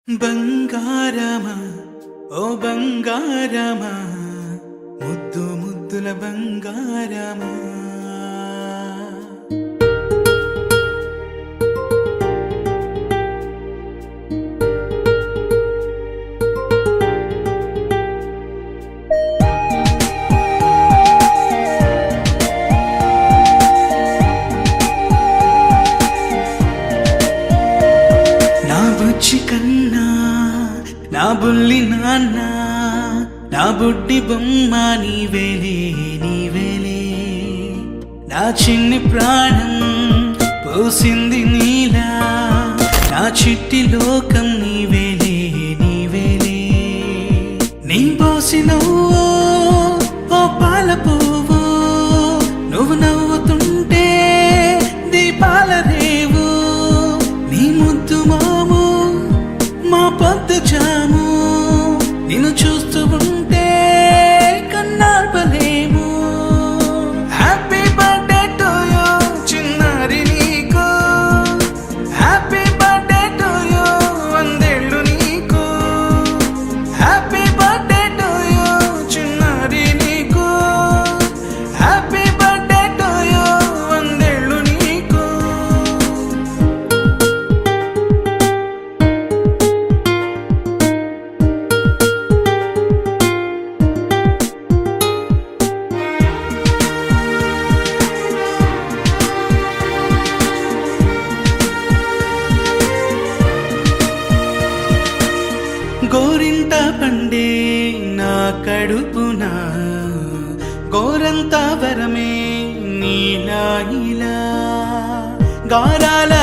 బంగారమా ఓ బంగారమా ముద్దు ముద్దుల బంగారమా నా బుజ్జి కన్నా నా బుల్లి నాన్న నా బుడ్డి బొమ్మ నీవేలే నీవేలే నా చిన్ని ప్రాణం పోసింది నీలా నా చిట్టి లోకం నీవేలే నీవేలే నీ పోసినవో ఓ పాల పువ్వు నువ్వు నవ్వుతుంటే దీపాల రేవు నీ ముద్దు మాము మా పొద్దు జాము నిన్ను చూస్తూ ఉంటే కన్నార్పలేము. హ్యాపీ బర్త్డే టు యూ చిన్నారి నీకు, హ్యాపీ బర్త్డే టు యూ వందేళ్ళు నీకు, హ్యాపీ బర్త్డే టు యూ చిన్నారి నీకు, హ్యాపీ బర్త్డే టు యూ వందేళ్ళు నీకు. గోరింట పండే నా కడుపున గోరంత వరమే నీలా ఇలా గారాల